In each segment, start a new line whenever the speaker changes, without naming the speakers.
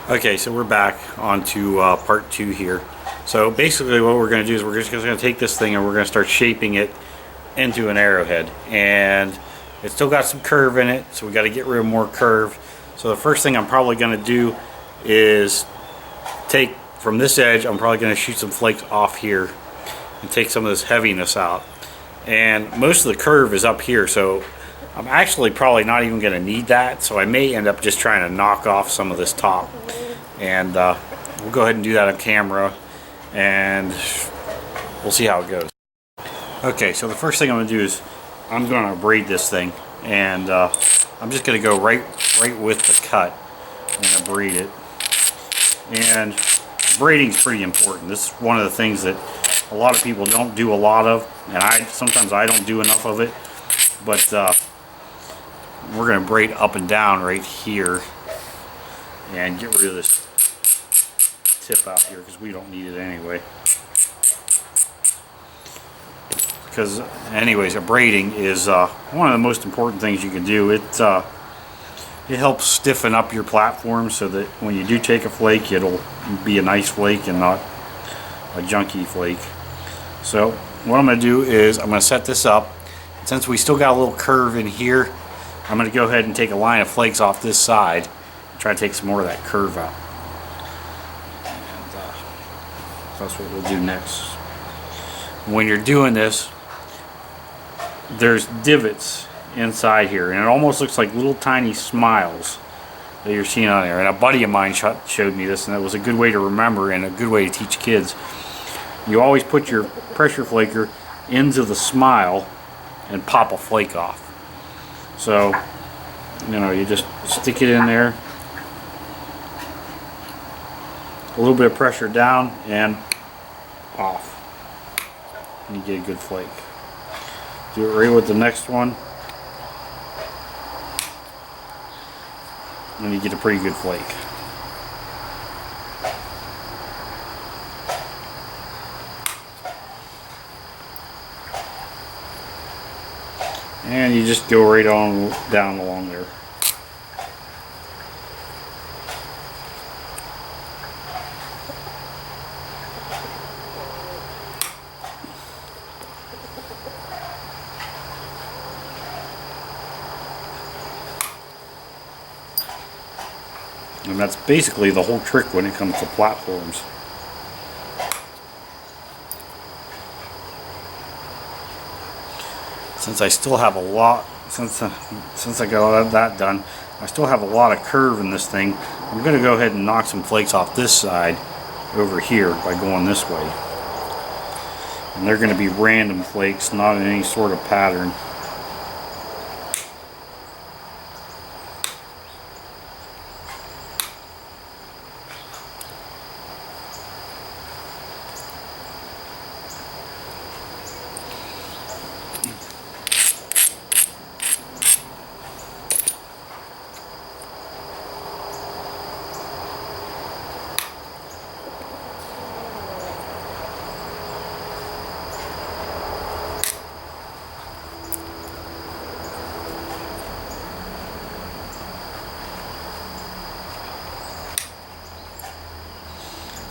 Okay, so we're back on to part 2 here. So basically what we're going to do is we're just going to take this thing and we're going to start shaping it into an arrowhead. And it's still got some curve in it, so we got to get rid of more curve. So the first thing I'm probably going to do is take from this edge, I'm probably going to shoot some flakes off here and take some of this heaviness out. And most of the curve is up here, so I'm actually probably not even going to need that, so I may end up just trying to knock off some of this top. And we'll go ahead and do that on camera, and we'll see how it goes. Okay, so the first thing I'm going to do is I'm going to braid this thing, and I'm just going to go right with the cut. I'm going to braid it. And braiding is pretty important. This is one of the things that a lot of people don't do a lot of, and sometimes I don't do enough of it. But we're going to braid up and down right here and get rid of this tip out here because we don't need it anyway. Because anyways, a braiding is one of the most important things you can do. It helps stiffen up your platform so that when you do take a flake, it'll be a nice flake and not a junky flake. So what I'm going to do is I'm going to set this up. Since we still got a little curve in here, I'm going to go ahead and take a line of flakes off this side and try to take some more of that curve out. And that's what we'll do next. When you're doing this, there's divots inside here, and it almost looks like little tiny smiles that you're seeing on there. And a buddy of mine showed me this, and it was a good way to remember and a good way to teach kids. You always put your pressure flaker into the smile and pop a flake off. So, you just stick it in there, a little bit of pressure down and off, and you get a good flake. Do it right with the next one, and you get a pretty good flake. And you just go right on down along there. And that's basically the whole trick when it comes to platforms. Since I still have a lot, since I got all that done, I still have a lot of curve in this thing. I'm going to go ahead and knock some flakes off this side over here by going this way. And they're going to be random flakes, not in any sort of pattern.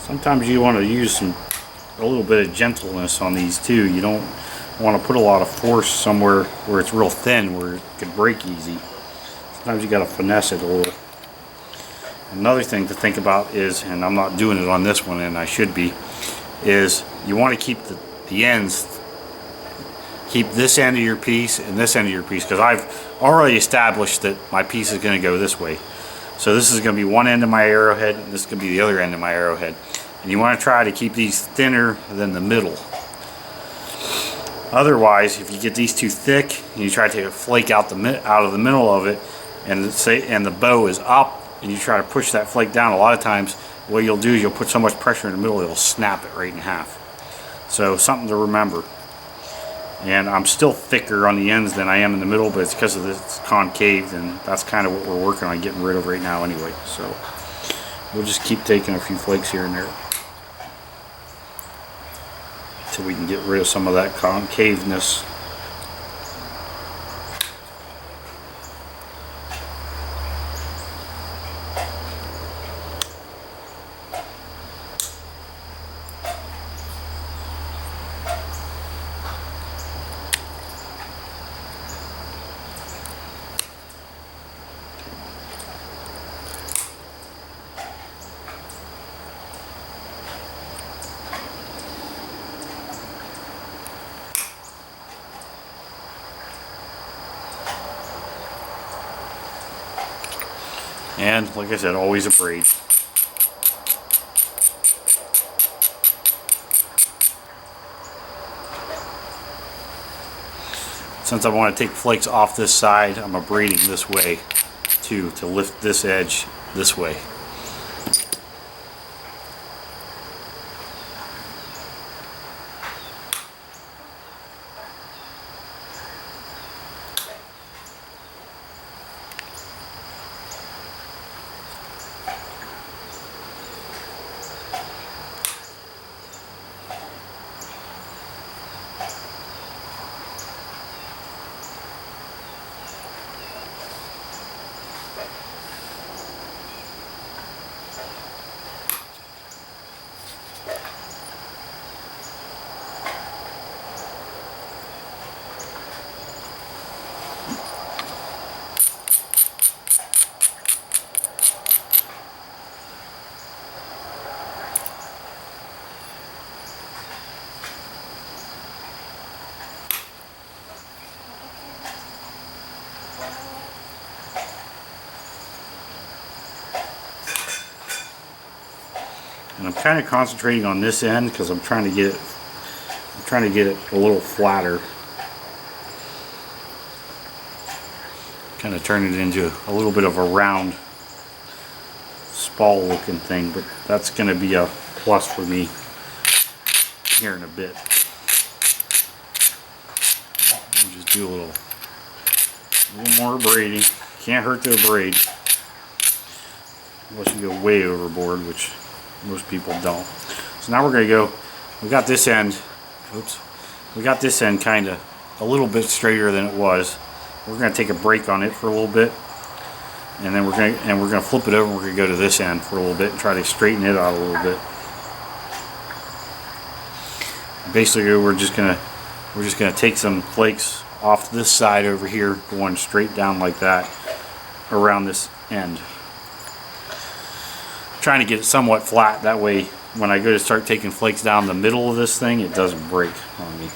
Sometimes you want to use a little bit of gentleness on these too. You don't want to put a lot of force somewhere where it's real thin, where it could break easy. Sometimes you got to finesse it a little. Another thing to think about is, and I'm not doing it on this one, and I should be, is you want to keep the ends. Keep this end of your piece and this end of your piece, because I've already established that my piece is going to go this way. So this is going to be one end of my arrowhead, and this is going to be the other end of my arrowhead. And you want to try to keep these thinner than the middle. Otherwise, if you get these too thick, and you try to take a flake out of the middle of it, and the bow is up, and you try to push that flake down, a lot of times what you'll do is you'll put so much pressure in the middle, it'll snap it right in half. So something to remember. And I'm still thicker on the ends than I am in the middle, but it's because of this concave, and that's kind of what we're working on getting rid of right now anyway. So we'll just keep taking a few flakes here and there until we can get rid of some of that concaveness. And like I said, always a braid. Since I want to take flakes off this side, I'm abrading this way too, to lift this edge this way. And I'm kind of concentrating on this end because I'm trying to get it a little flatter. Kind of turn it into a little bit of a round spall looking thing, but that's going to be a plus for me here in a bit. I'll just do a little more braiding. Can't hurt to braid unless you go way overboard, which most people don't. So now we're going to go, we got this end, oops, we got this end kind of a little bit straighter than it was. We're going to take a break on it for a little bit, and then we're going to flip it over, and we're going to go to this end for a little bit and try to straighten it out a little bit. Basically we're just going to take some flakes off this side over here, going straight down like that around this end. Trying to get it somewhat flat, that way when I go to start taking flakes down the middle of this thing, it doesn't break on me.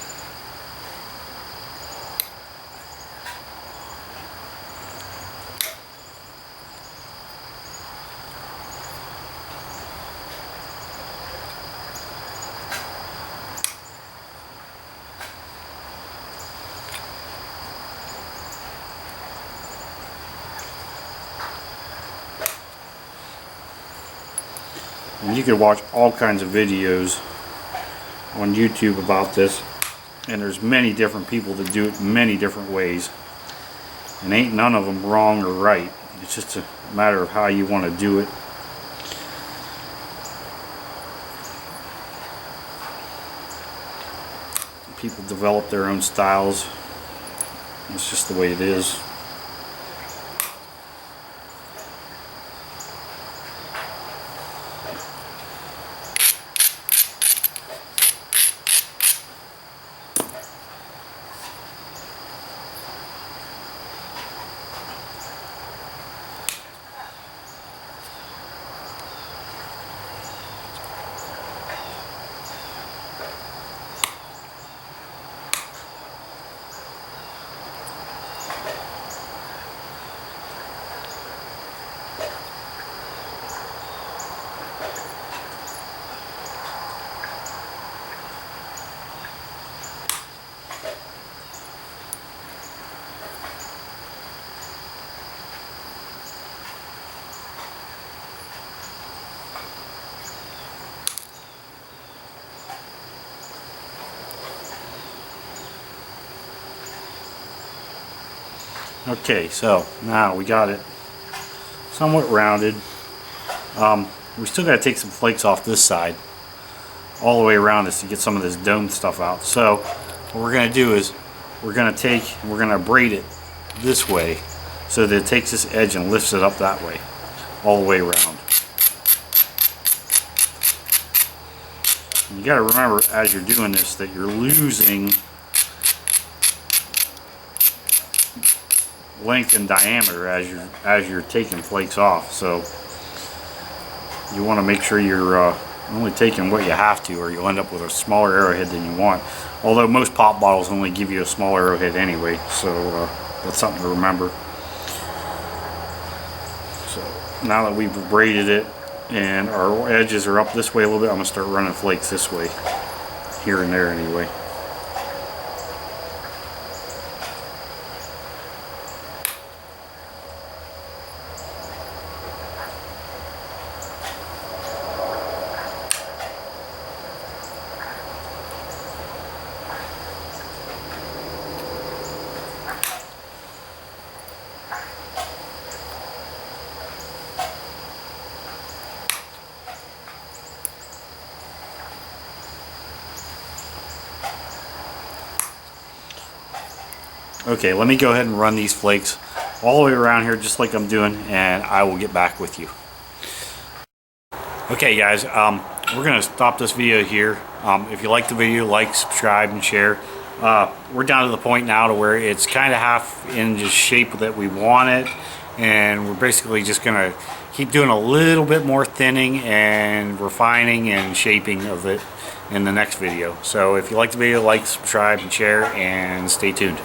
And you can watch all kinds of videos on YouTube about this, and there's many different people that do it many different ways, and ain't none of them wrong or right. It's just a matter of how you want to do it. People develop their own styles. It's just the way it is. Okay, so now we got it somewhat rounded. We still got to take some flakes off this side all the way around this to get some of this dome stuff out. So what we're going to do is we're going to braid it this way so that it takes this edge and lifts it up that way all the way around. And you got to remember as you're doing this that you're losing length and diameter as you're taking flakes off, so you want to make sure you're only taking what you have to, or you'll end up with a smaller arrowhead than you want. Although most pop bottles only give you a small arrowhead anyway, so that's something to remember. So now that we've braided it and our edges are up this way a little bit, I'm going to start running flakes this way, here and there anyway. Okay, let me go ahead and run these flakes all the way around here just like I'm doing, and I will get back with you. Okay guys, we're going to stop this video here. If you like the video, like, subscribe, and share. We're down to the point now to where it's kind of half in the shape that we want it, and we're basically just going to keep doing a little bit more thinning and refining and shaping of it in the next video. So if you like the video, like, subscribe, and share, and stay tuned.